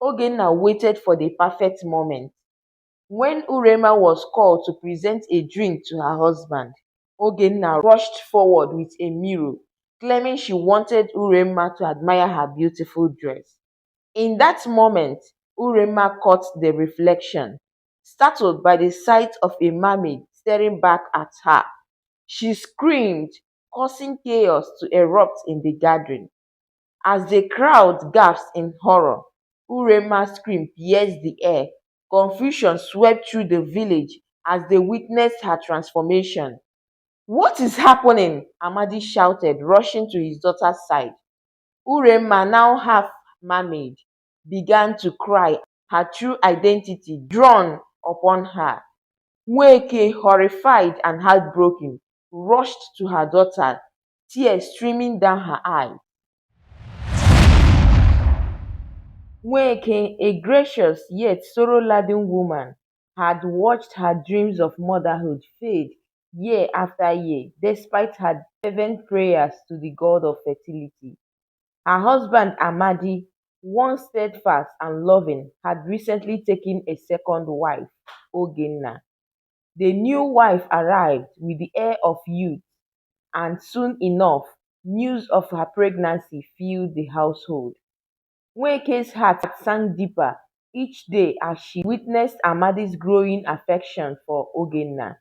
Ogenna waited for the perfect moment. When Urenma was called to present a drink to her husband, Ogenna rushed forward with a mirror, claiming she wanted Urenma to admire her beautiful dress. In that moment, Urenma caught the reflection. Startled by the sight of a mermaid staring back at her, she screamed, causing chaos to erupt in the gathering. As the crowd gasped in horror, Urema's scream pierced the air. Confusion swept through the village as they witnessed her transformation. "What is happening?" Amadi shouted, rushing to his daughter's side. Urema, now half mermaid, began to cry, her true identity drawn upon her. Nweke, horrified and heartbroken, rushed to her daughter, tears streaming down her eyes. Nweke, a gracious yet sorrow-laden woman, had watched her dreams of motherhood fade year after year despite her fervent prayers to the god of fertility. Her husband Amadi, once steadfast and loving, had recently taken a second wife, Ogenna. The new wife arrived with the air of youth, and soon enough, news of her pregnancy filled the household. Nweke's heart sank deeper each day as she witnessed Amadi's growing affection for Ogenna.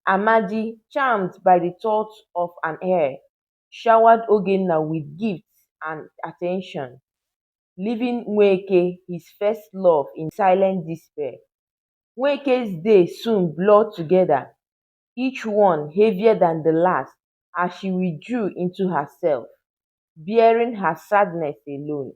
Amadi, charmed by the thought of an heir, showered Ogenna with gifts and attention, leaving Nweke, his first love, in silent despair. Nweke's days soon blurred together, each one heavier than the last, as she withdrew into herself, bearing her sadness alone.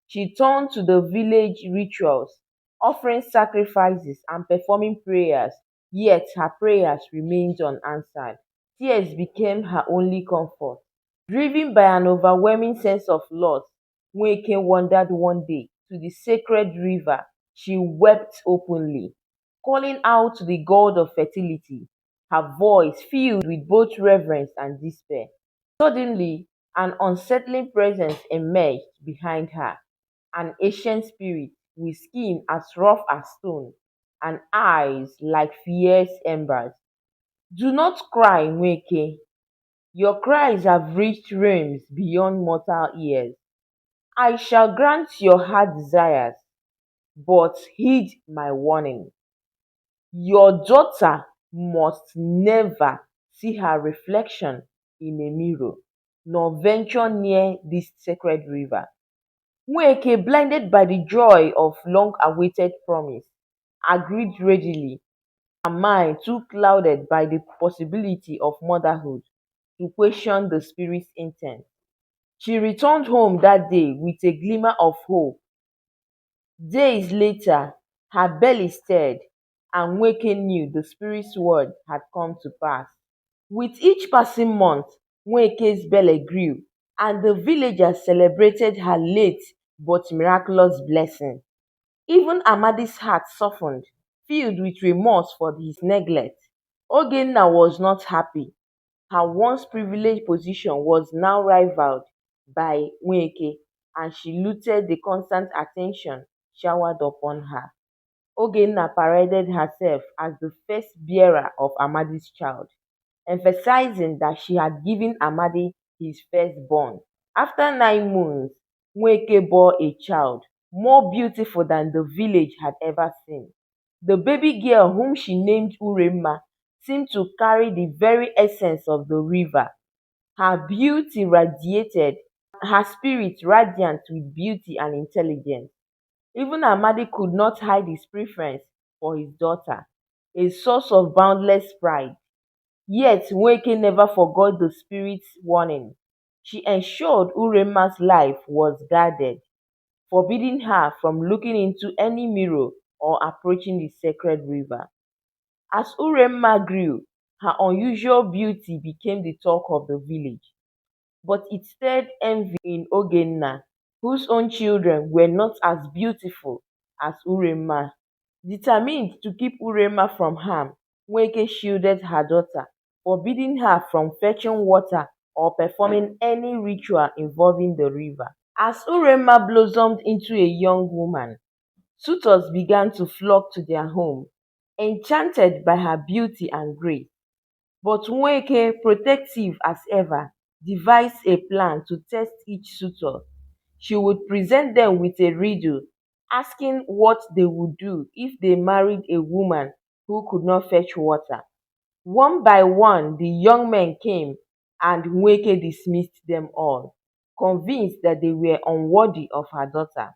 She turned to the village rituals, offering sacrifices and performing prayers, yet her prayers remained unanswered. Tears became her only comfort. Driven by an overwhelming sense of loss, Nweke wandered one day to the sacred river. She wept openly, calling out to the god of fertility, her voice filled with both reverence and despair. Suddenly, an unsettling presence emerged behind her, an ancient spirit with skin as rough as stone and eyes like fierce embers. "Do not cry, Nweke. Your cries have reached realms beyond mortal ears. I shall grant your heart desires, but heed my warning. Your daughter must never see her reflection in a mirror, nor venture near this sacred river." Nweke, blinded by the joy of long-awaited promise, agreed readily, her mind too clouded by the possibility of motherhood to question the spirit's intent. She returned home that day with a glimmer of hope. Days later, her belly stirred, and Nweke knew the spirit's word had come to pass. With each passing month, Nweke's belly grew, and the villagers celebrated her late but miraculous blessing. Even Amadi's heart softened, filled with remorse for his neglect. Ogenna was not happy. Her once privileged position was now rivaled by Nweke, and she looted the constant attention showered upon her. Ogenna paraded herself as the first bearer of Amadi's child, emphasizing that she had given Amadi his firstborn. After 9 months, Nweke bore a child, more beautiful than the village had ever seen. The baby girl, whom she named Urenma, seemed to carry the very essence of the river. Her beauty radiated, her spirit radiant with beauty and intelligence. Even Amadi could not hide his preference for his daughter, a source of boundless pride. Yet Nweke never forgot the spirit's warning. She ensured Urema's life was guarded, forbidding her from looking into any mirror or approaching the sacred river. As Uremma grew, her unusual beauty became the talk of the village, but it stirred envy in Ogenna, whose own children were not as beautiful as Uremma. Determined to keep Uremma from harm, Nweke shielded her daughter, forbidding her from fetching water or performing any ritual involving the river. As Urenma blossomed into a young woman, suitors began to flock to their home, enchanted by her beauty and grace. But Nweke, protective as ever, devised a plan to test each suitor. She would present them with a riddle, asking what they would do if they married a woman who could not fetch water. One by one the young men came, and Nweke dismissed them all, convinced that they were unworthy of her daughter.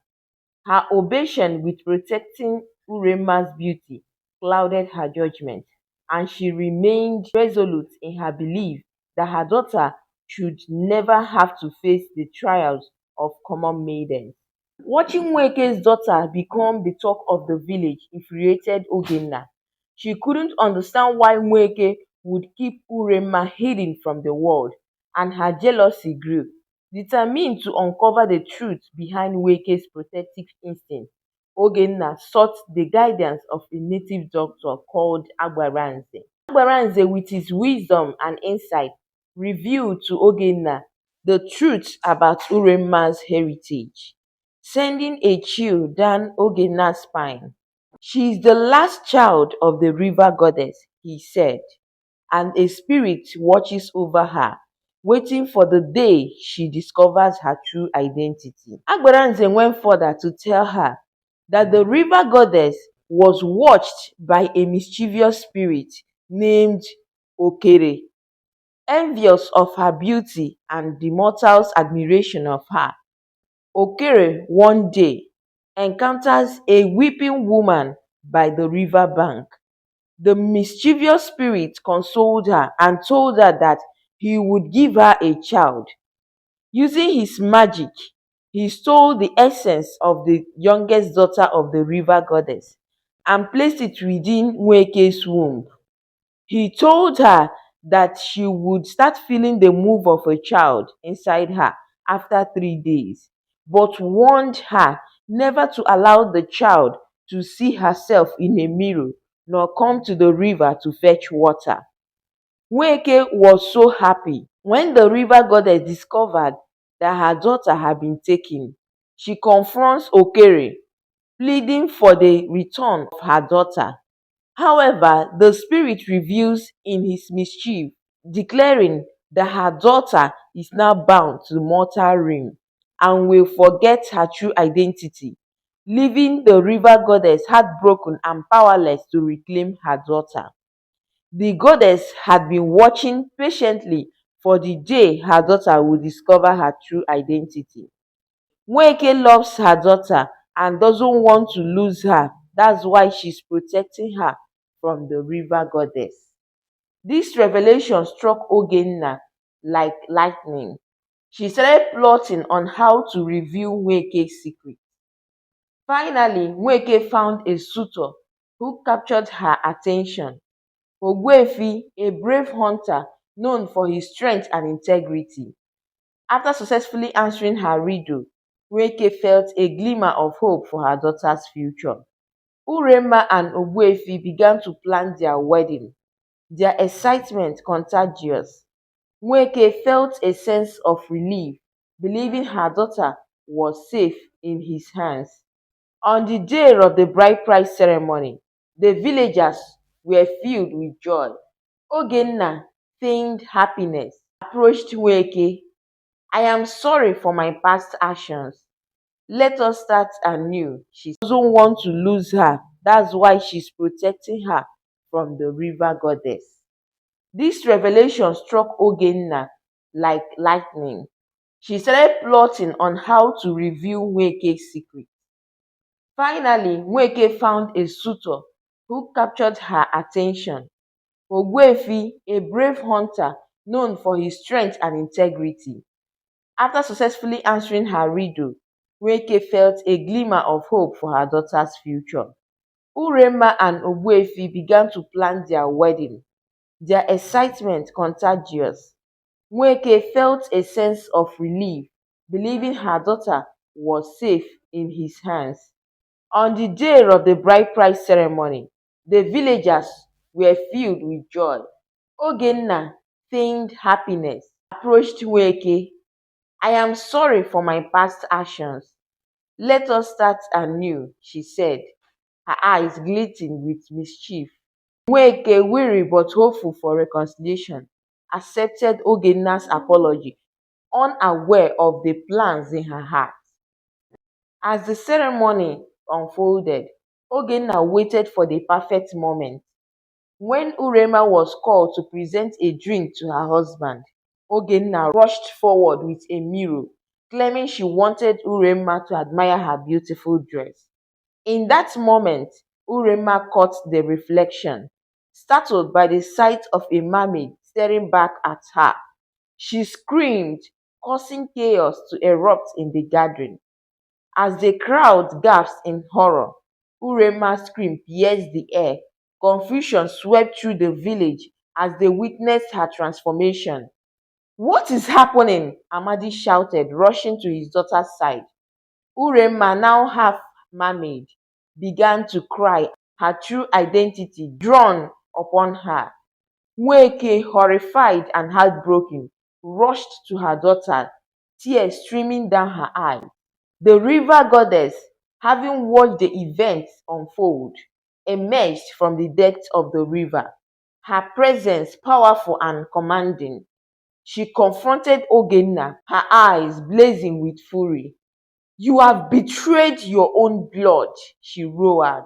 Her obsession with protecting Urenma's beauty clouded her judgment, and she remained resolute in her belief that her daughter should never have to face the trials of common maidens. Watching Nweke's daughter become the talk of the village infuriated Ogenna. She couldn't understand why Nweke would keep Urenma hidden from the world, and her jealousy grew. Determined to uncover the truth behind Nweke's protective instinct, Ogenna sought the guidance of a native doctor called Agbaranze. Agbaranze, with his wisdom and insight, revealed to Ogenna the truth about Urenma's heritage, sending a chill down Ogenna's spine. "She is the last child of the river goddess," he said, "and a spirit watches over her, waiting for the day she discovers her true identity." Agbaranze went further to tell her that the river goddess was watched by a mischievous spirit named Okere, envious of her beauty and the mortals' admiration of her. Okere one day encounters a weeping woman by the river bank. The mischievous spirit consoled her and told her that he would give her a child. Using his magic, he stole the essence of the youngest daughter of the river goddess and placed it within Nweke's womb. He told her that she would start feeling the move of a child inside her after 3 days, but warned her never to allow the child to see herself in a mirror nor come to the river to fetch water. Nweke was so happy when the river goddess discovered that her daughter had been taken. She confronts Okere, pleading for the return of her daughter. However, the spirit reveals in his mischief, declaring that her daughter is now bound to the mortal realm and will forget her true identity, leaving the river goddess heartbroken and powerless to reclaim her daughter. The goddess had been watching patiently for the day her daughter would discover her true identity. Nweke loves her daughter and doesn't want to lose her. That's why she's protecting her from the river goddess. This revelation struck Ogenna like lightning. She started plotting on how to reveal Nweke's secret. Finally, Nweke found a suitor who captured her attention. Ogbuefi, a brave hunter known for his strength and integrity. After successfully answering her riddle, Nweke felt a glimmer of hope for her daughter's future. Urenma and Ogbuefi began to plan their wedding, their excitement contagious. Nweke felt a sense of relief, believing her daughter was safe in his hands. On the day of the bride price ceremony, the villagers were filled with joy. Ogenna feigned happiness, approached Nweke. "I am sorry for my past actions. Let us start anew." She doesn't want to lose her. That's why she's protecting her from the river goddess. This revelation struck Ogenna like lightning. She started plotting on how to reveal Nweke's secret. Finally, Nweke found a suitor who captured her attention. Ogbuefi, a brave hunter known for his strength and integrity. After successfully answering her riddle, Nweke felt a glimmer of hope for her daughter's future. Urenma and Ogbuefi began to plan their wedding, their excitement contagious. Nweke felt a sense of relief, believing her daughter was safe in his hands. On the day of the bride price ceremony, the villagers were filled with joy. Ogenna feigned happiness, approached Nweke. I am sorry for my past actions. Let us start anew, she said, her eyes glittering with mischief. Nweke, weary but hopeful for reconciliation, accepted Ogenna's apology, unaware of the plans in her heart. As the ceremony unfolded, Ogenna waited for the perfect moment. When Urenma was called to present a drink to her husband, Ogenna rushed forward with a mirror, claiming she wanted Urenma to admire her beautiful dress. In that moment, Urenma caught the reflection. Startled by the sight of a mermaid staring back at her, she screamed, causing chaos to erupt in the gathering. As the crowd gasped in horror, Urema's scream pierced the air. Confusion swept through the village as they witnessed her transformation. What is happening? Amadi shouted, rushing to his daughter's side. Urema, now half mermaid, began to cry, her true identity drawn upon her. Nweke, horrified and heartbroken, rushed to her daughter, tears streaming down her eyes. The river goddess, having watched the events unfold, emerged from the depths of the river, her presence powerful and commanding. She confronted Ogenna, her eyes blazing with fury. You have betrayed your own blood, she roared.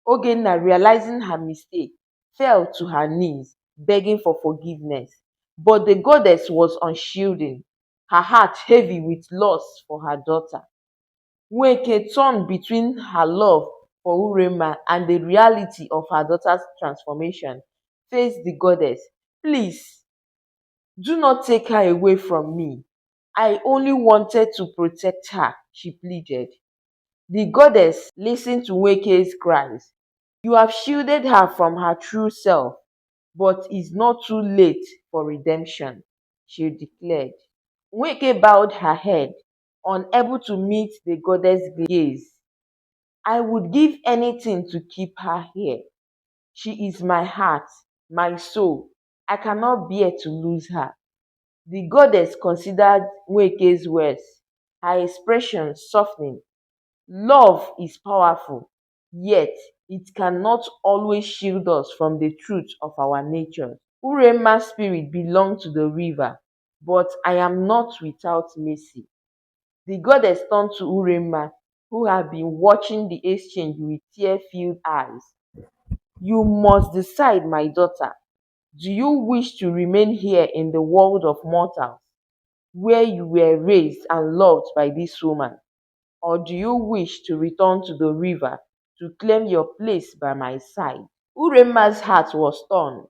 Ogenna, realizing her mistake, fell to her knees, begging for forgiveness. But the goddess was unyielding, her heart heavy with loss for her daughter. Nweke, torn between her love for Urema and the reality of her daughter's transformation, faced the goddess. Please, do not take her away from me. I only wanted to protect her, she pleaded. The goddess listened to Nweke's cries. You have shielded her from her true self, but it's not too late for redemption, she declared. Nweke bowed her head, unable to meet the goddess' gaze. I would give anything to keep her here. She is my heart, my soul. I cannot bear to lose her. The goddess considered Nweke's words, her expression softening. Love is powerful, yet it cannot always shield us from the truth of our nature. Urema's spirit belonged to the river, but I am not without mercy. The goddess turned to Urema, who had been watching the exchange with tear-filled eyes. You must decide, my daughter. Do you wish to remain here in the world of mortals, where you were raised and loved by this woman? Or do you wish to return to the river to claim your place by my side? Urema's heart was torn.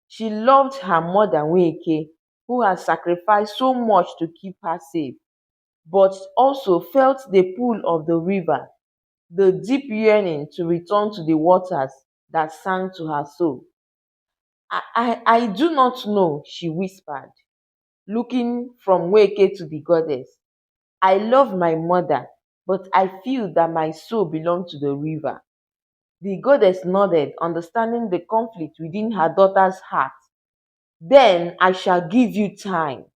She loved her mother Nweke, who had sacrificed so much to keep her safe, but also felt the pull of the river, the deep yearning to return to the waters that sang to her soul. I do not know, she whispered, looking from Nweke to the goddess. I love my mother, but I feel that my soul belongs to the river. The goddess nodded, understanding the conflict within her daughter's heart. Then I shall give you time.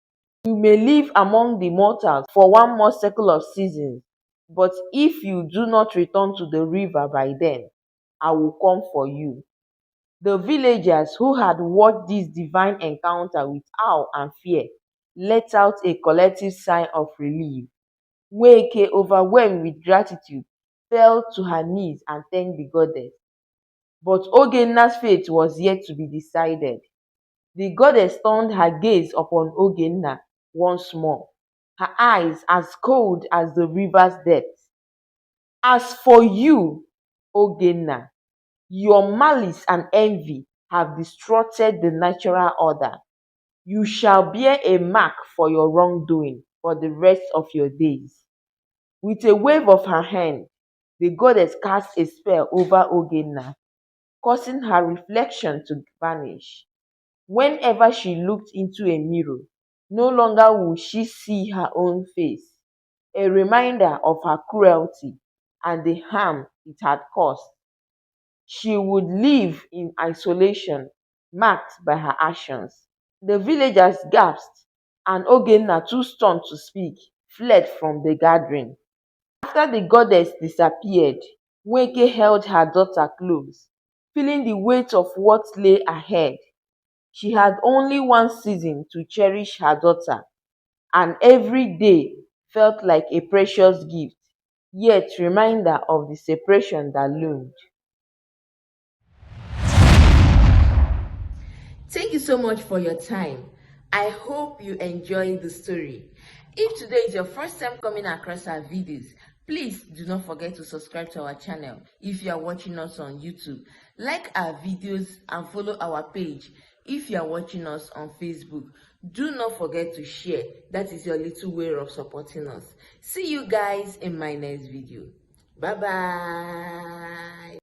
You may live among the mortals for one more cycle of seasons, but if you do not return to the river by then, I will come for you. The villagers who had watched this divine encounter with awe and fear let out a collective sigh of relief. Nweke, overwhelmed with gratitude, fell to her knees and thanked the goddess. But Ogenna's fate was yet to be decided. The goddess turned her gaze upon Ogenna once more, her eyes as cold as the river's depths. As for you, Ogenna, your malice and envy have distorted the natural order. You shall bear a mark for your wrongdoing for the rest of your days. With a wave of her hand, the goddess cast a spell over Ogenna, causing her reflection to vanish. Whenever she looked into a mirror, no longer would she see her own face, a reminder of her cruelty and the harm it had caused. She would live in isolation, marked by her actions. The villagers gasped, and Ogenna, too stunned to speak, fled from the gathering. After the goddess disappeared, Nweke held her daughter close, feeling the weight of what lay ahead. She had only one season to cherish her daughter, and every day felt like a precious gift, yet reminder of the separation that loomed. Thank you so much for your time. I hope you enjoyed the story. If today is your first time coming across our videos, please do not forget to subscribe to our channel if you are watching us on YouTube. Like our videos and follow our page if you are watching us on Facebook. Do not forget to share. That is your little way of supporting us. See you guys in my next video. Bye bye.